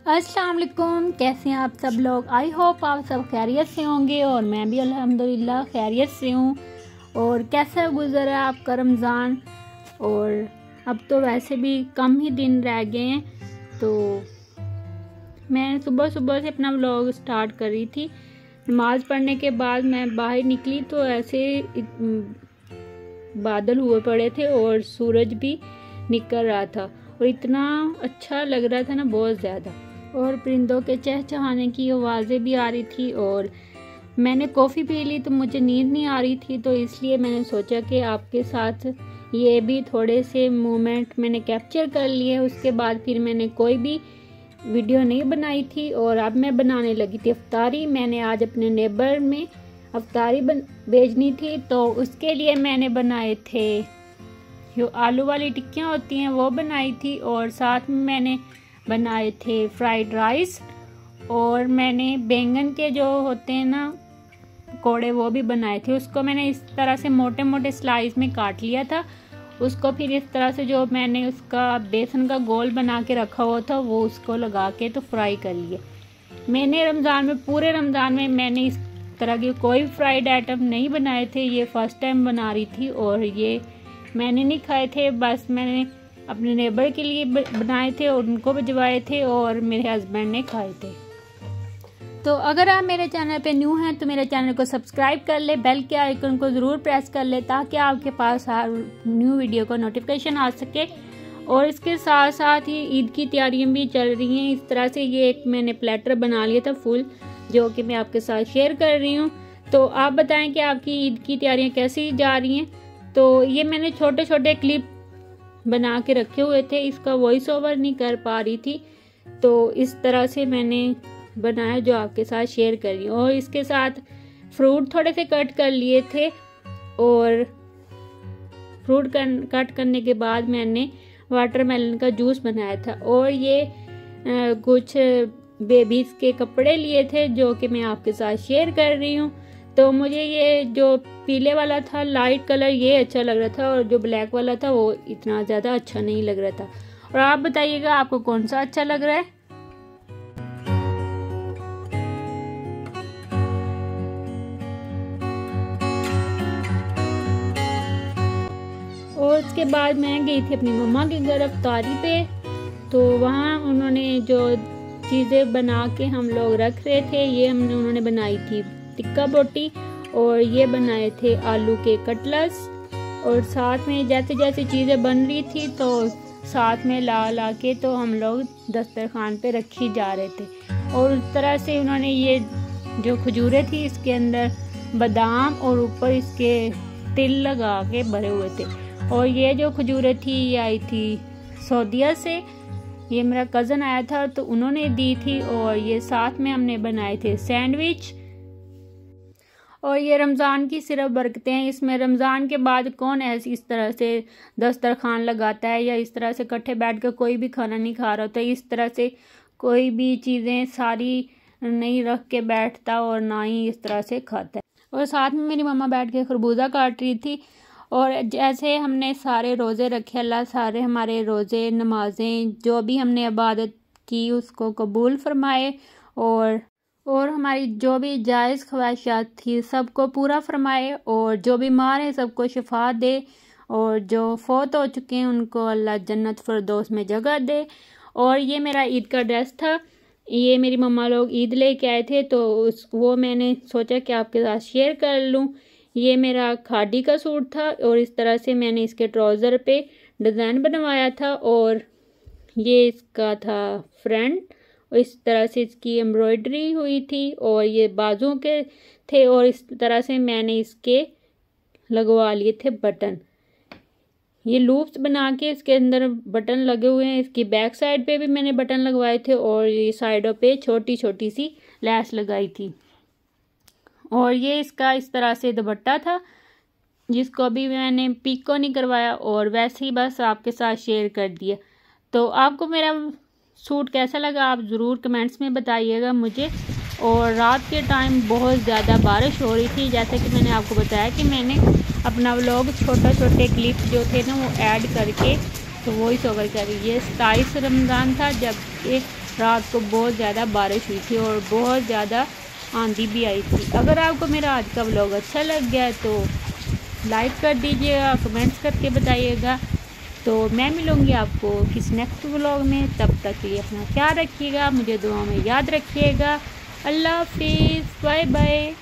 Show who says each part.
Speaker 1: अस्सलाम वालेकुम, कैसे हैं आप सब लोग। आई होप आप सब खैरियत से होंगे और मैं भी अल्हम्दुलिल्लाह खैरियत से हूँ। और कैसा गुज़रा आपका रमज़ान। और अब तो वैसे भी कम ही दिन रह गए हैं, तो मैं सुबह सुबह से अपना व्लॉग स्टार्ट कर रही थी। नमाज़ पढ़ने के बाद मैं बाहर निकली तो ऐसे बादल हुए पड़े थे और सूरज भी निकल रहा था और इतना अच्छा लग रहा था ना, बहुत ज़्यादा। और परिंदों के चहचहाने की आवाज़ें भी आ रही थी और मैंने कॉफ़ी पी ली तो मुझे नींद नहीं आ रही थी, तो इसलिए मैंने सोचा कि आपके साथ ये भी थोड़े से मोमेंट मैंने कैप्चर कर लिए। उसके बाद फिर मैंने कोई भी वीडियो नहीं बनाई थी और अब मैं बनाने लगी थी अफ्तारी। मैंने आज अपने नेबर में अफ्तारी भेजनी थी, तो उसके लिए मैंने बनाए थे जो आलू वाली टिक्कियाँ होती हैं वो बनाई थी, और साथ में मैंने बनाए थे फ्राइड राइस, और मैंने बैंगन के जो होते हैं ना पकौड़े वो भी बनाए थे। उसको मैंने इस तरह से मोटे मोटे स्लाइस में काट लिया था। उसको फिर इस तरह से जो मैंने उसका बेसन का गोल बना के रखा हुआ था वो उसको लगा के तो फ्राई कर लिए। मैंने रमज़ान में, पूरे रमज़ान में मैंने इस तरह के कोई फ्राइड आइटम नहीं बनाए थे। ये फर्स्ट टाइम बना रही थी और ये मैंने नहीं खाए थे, बस मैंने अपने नेबर के लिए बनाए थे और उनको भिजवाए थे और मेरे हस्बैंड ने खाए थे। तो अगर आप मेरे चैनल पे न्यू हैं तो मेरे चैनल को सब्सक्राइब कर ले, बेल के आइकन को ज़रूर प्रेस कर ले ताकि आपके पास हर न्यू वीडियो को नोटिफिकेशन आ सके। और इसके साथ साथ ही ईद की तैयारियां भी चल रही हैं। इस तरह से ये एक मैंने प्लेटर बना लिया था फुल, जो कि मैं आपके साथ शेयर कर रही हूँ। तो आप बताएं कि आपकी ईद की तैयारियाँ कैसी जा रही हैं। तो ये मैंने छोटे छोटे क्लिप बना के रखे हुए थे, इसका वॉइस ओवर नहीं कर पा रही थी, तो इस तरह से मैंने बनाया जो आपके साथ शेयर कर रही हूँ। और इसके साथ फ्रूट थोड़े से कट कर लिए थे और फ्रूट कट करने के बाद मैंने वाटरमेलन का जूस बनाया था। और ये कुछ बेबीज़ के कपड़े लिए थे जो कि मैं आपके साथ शेयर कर रही हूँ। तो मुझे ये जो पीले वाला था लाइट कलर ये अच्छा लग रहा था और जो ब्लैक वाला था वो इतना ज़्यादा अच्छा नहीं लग रहा था। और आप बताइएगा आपको कौन सा अच्छा लग रहा है। और उसके बाद मैं गई थी अपनी मम्मा के घर अफ्तारी पे, तो वहाँ उन्होंने जो चीज़ें बना के हम लोग रख रहे थे, ये उन्होंने बनाई थी टिक्का बोटी और ये बनाए थे आलू के कटलेट्स। और साथ में जैसे जैसे चीज़ें बन रही थी तो साथ में ला के तो हम लोग दस्तरखान पे रखी जा रहे थे। और उस तरह से उन्होंने ये जो खजूरें थी इसके अंदर बादाम और ऊपर इसके तिल लगा के भरे हुए थे। और ये जो खजूरें थी ये आई थी सऊदीया से, ये मेरा कज़न आया था तो उन्होंने दी थी। और ये साथ में हमने बनाए थे सैंडविच। और ये रमज़ान की सिर्फ बरकतें हैं। इसमें रमज़ान के बाद कौन ऐसी इस तरह से दस्तरखान लगाता है या इस तरह से इकट्ठे बैठ कर कोई भी खाना नहीं खा रहा होता। इस तरह से कोई भी चीज़ें सारी नहीं रख के बैठता और ना ही इस तरह से खाता है। और साथ में मेरी मम्मा बैठ के खरबूजा काट रही थी। और जैसे हमने सारे रोज़े रखे, अल्लाह सारे हमारे रोज़े नमाजें जो भी हमने इबादत की उसको कबूल फरमाए और हमारी जो भी जायज़ ख्वाहिशात थी सबको पूरा फरमाए। और जो बीमार हैं सबको शिफा दे और जो फौत हो चुके हैं उनको अल्लाह जन्नत फिरदौस में जगह दे। और ये मेरा ईद का ड्रेस था, ये मेरी मम्मा लोग ईद लेके आए थे तो वो मैंने सोचा कि आपके साथ शेयर कर लूँ। ये मेरा खादी का सूट था और इस तरह से मैंने इसके ट्राउज़र पे डिज़ाइन बनवाया था और ये इसका था फ्रंट और इस तरह से इसकी एम्ब्रॉयडरी हुई थी और ये बाजुओं के थे और इस तरह से मैंने इसके लगवा लिए थे बटन। ये लूप्स बना के इसके अंदर बटन लगे हुए हैं। इसकी बैक साइड पे भी मैंने बटन लगवाए थे और ये साइडों पे छोटी छोटी सी लैस लगाई थी। और ये इसका इस तरह से दुपट्टा था जिसको अभी मैंने पिको नहीं करवाया और वैसे ही बस आपके साथ शेयर कर दिया। तो आपको मेरा सूट कैसा लगा आप ज़रूर कमेंट्स में बताइएगा मुझे। और रात के टाइम बहुत ज़्यादा बारिश हो रही थी, जैसे कि मैंने आपको बताया कि मैंने अपना व्लॉग छोटे क्लिप जो थे ना वो ऐड करके तो वॉइस ओवर कर रही है। 27 रमज़ान था जब रात को बहुत ज़्यादा बारिश हुई थी और बहुत ज़्यादा आंधी भी आई थी। अगर आपको मेरा आज का व्लॉग अच्छा लग गया तो लाइक कर दीजिएगा, कमेंट्स करके बताइएगा। तो मैं मिलूँगी आपको किस नेक्स्ट व्लॉग में। तब तक के लिए अपना ख्याल रखिएगा, मुझे दुआ में याद रखिएगा। अल्लाह हाफिज़, बाय बाय।